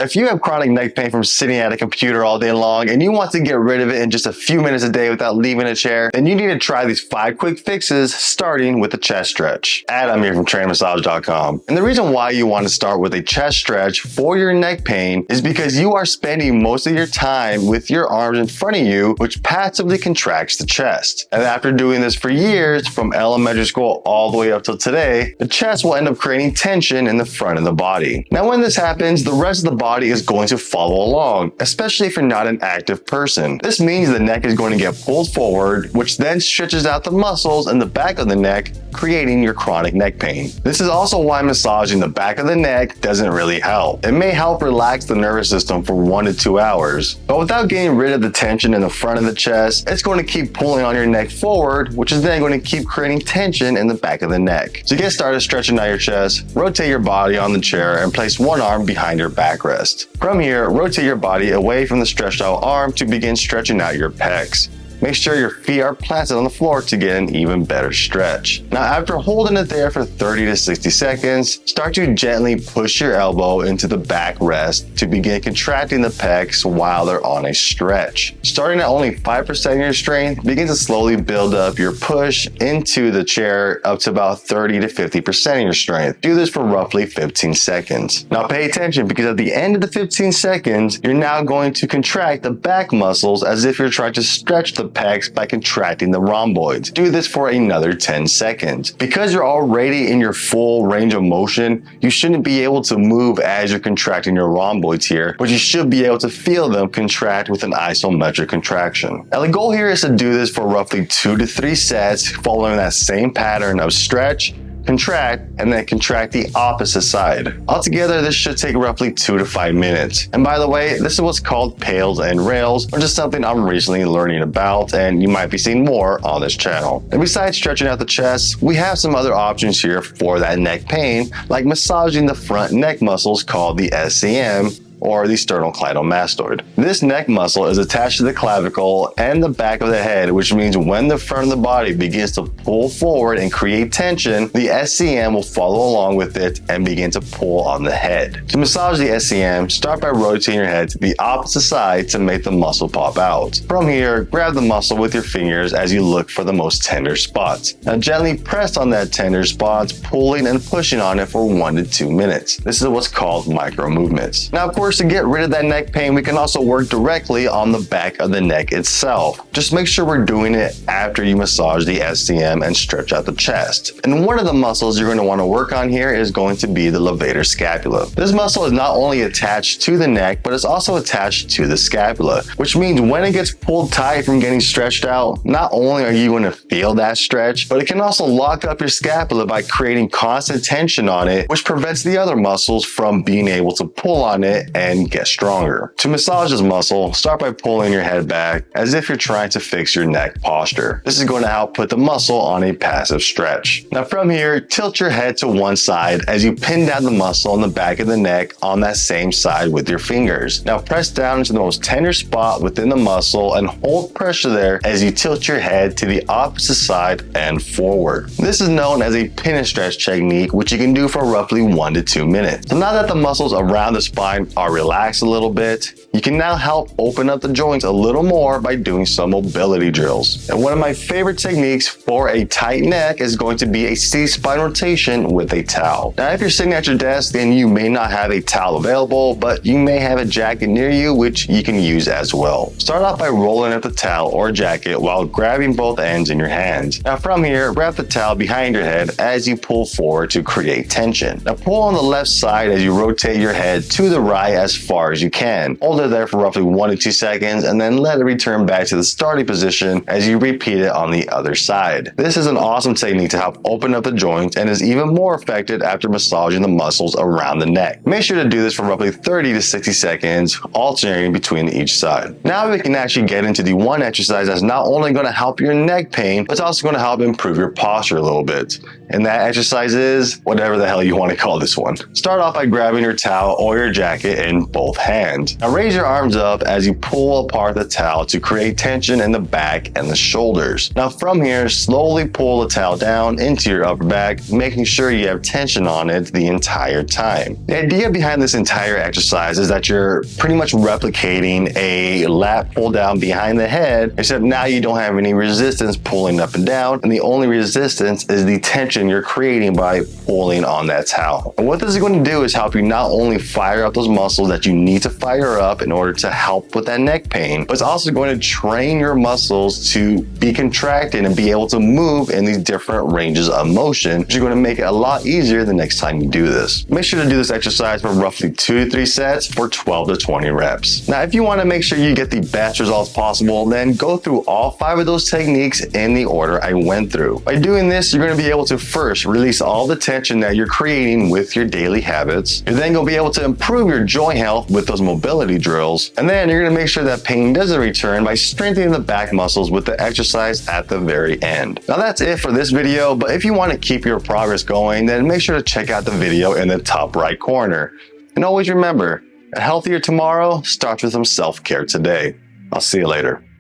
If you have chronic neck pain from sitting at a computer all day long and you want to get rid of it in just a few minutes a day without leaving a chair, then you need to try these 5 quick fixes starting with a chest stretch. Adam here from trainmassage.com. And the reason why you want to start with a chest stretch for your neck pain is because you are spending most of your time with your arms in front of you, which passively contracts the chest. And after doing this for years, from elementary school all the way up till today, the chest will end up creating tension in the front of the body. Now when this happens, the rest of the body is going to follow along, especially if you're not an active person. This means the neck is going to get pulled forward, which then stretches out the muscles in the back of the neck, creating your chronic neck pain. This is also why massaging the back of the neck doesn't really help. It may help relax the nervous system for 1 to 2 hours, but without getting rid of the tension in the front of the chest, it's going to keep pulling on your neck forward, which is then going to keep creating tension in the back of the neck. So get started stretching out your chest, rotate your body on the chair, and place one arm behind your backrest. From here, rotate your body away from the stretched out arm to begin stretching out your pecs. Make sure your feet are planted on the floor to get an even better stretch. Now, after holding it there for 30 to 60 seconds, start to gently push your elbow into the backrest to begin contracting the pecs while they're on a stretch. Starting at only 5% of your strength, begin to slowly build up your push into the chair up to about 30 to 50% of your strength. Do this for roughly 15 seconds. Now pay attention, because at the end of the 15 seconds, you're now going to contract the back muscles as if you're trying to stretch the pecs by contracting the rhomboids. Do this for another 10 seconds. Because you're already in your full range of motion, you shouldn't be able to move as you're contracting your rhomboids here, but you should be able to feel them contract with an isometric contraction. Now the goal here is to do this for roughly 2 to 3 sets, following that same pattern of stretch, contract, and then contract the opposite side. Altogether, this should take roughly 2 to 5 minutes. And by the way, this is what's called pails and rails, which is something I'm recently learning about, and you might be seeing more on this channel. And besides stretching out the chest, we have some other options here for that neck pain, like massaging the front neck muscles called the SCM, or the sternocleidomastoid. This neck muscle is attached to the clavicle and the back of the head, which means when the front of the body begins to pull forward and create tension, the SCM will follow along with it and begin to pull on the head. To massage the SCM, start by rotating your head to the opposite side to make the muscle pop out. From here, grab the muscle with your fingers as you look for the most tender spots. Now gently press on that tender spots, pulling and pushing on it for 1 to 2 minutes. This is what's called micro movements. Now of course, to get rid of that neck pain, we can also work directly on the back of the neck itself. Just make sure we're doing it after you massage the SCM and stretch out the chest. And one of the muscles you're going to want to work on here is going to be the levator scapula. This muscle is not only attached to the neck, but it's also attached to the scapula, which means when it gets pulled tight from getting stretched out, not only are you going to feel that stretch, but it can also lock up your scapula by creating constant tension on it, which prevents the other muscles from being able to pull on it and get stronger. To massage this muscle, start by pulling your head back as if you're trying to fix your neck posture. This is going to help put the muscle on a passive stretch. Now from here, tilt your head to one side as you pin down the muscle on the back of the neck on that same side with your fingers. Now press down into the most tender spot within the muscle and hold pressure there as you tilt your head to the opposite side and forward. This is known as a pin and stretch technique, which you can do for roughly 1 to 2 minutes. So now that the muscles around the spine are relaxed a little bit, you can now help open up the joints a little more by doing some mobility drills. And one of my favorite techniques for a tight neck is going to be a C-spine rotation with a towel. Now, if you're sitting at your desk, then you may not have a towel available, but you may have a jacket near you, which you can use as well. Start off by rolling up the towel or jacket while grabbing both ends in your hands. Now from here, wrap the towel behind your head as you pull forward to create tension. Now pull on the left side as you rotate your head to the right as far as you can. Hold it there for roughly 1 to 2 seconds and then let it return back to the starting position as you repeat it on the other side. This is an awesome technique to help open up the joints and is even more effective after massaging the muscles around the neck. Make sure to do this for roughly 30 to 60 seconds, alternating between each side. Now we can actually get into the one exercise that's not only going to help your neck pain, but it's also going to help improve your posture a little bit. And that exercise is whatever the hell you want to call this one. Start off by grabbing your towel or your jacket in both hands. Now raise your arms up as you pull apart the towel to create tension in the back and the shoulders. Now from here, slowly pull the towel down into your upper back, making sure you have tension on it the entire time. The idea behind this entire exercise is that you're pretty much replicating a lat pull down behind the head, except now you don't have any resistance pulling up and down, and the only resistance is the tension you're creating by pulling on that towel. And what this is going to do is help you not only fire up those muscles that you need to fire up in order to help with that neck pain, but it's also going to train your muscles to be contracted and be able to move in these different ranges of motion, which is going to make it a lot easier the next time you do this. Make sure to do this exercise for roughly 2 to 3 sets for 12 to 20 reps. Now, if you want to make sure you get the best results possible, then go through all 5 of those techniques in the order I went through. By doing this, you're going to be able to first release all the tension that you're creating with your daily habits. You're then going to be able to improve your joint health with those mobility drills. And then you're going to make sure that pain doesn't return by strengthening the back muscles with the exercise at the very end. Now that's it for this video, but if you want to keep your progress going, then make sure to check out the video in the top right corner. And always remember, a healthier tomorrow starts with some self-care today. I'll see you later.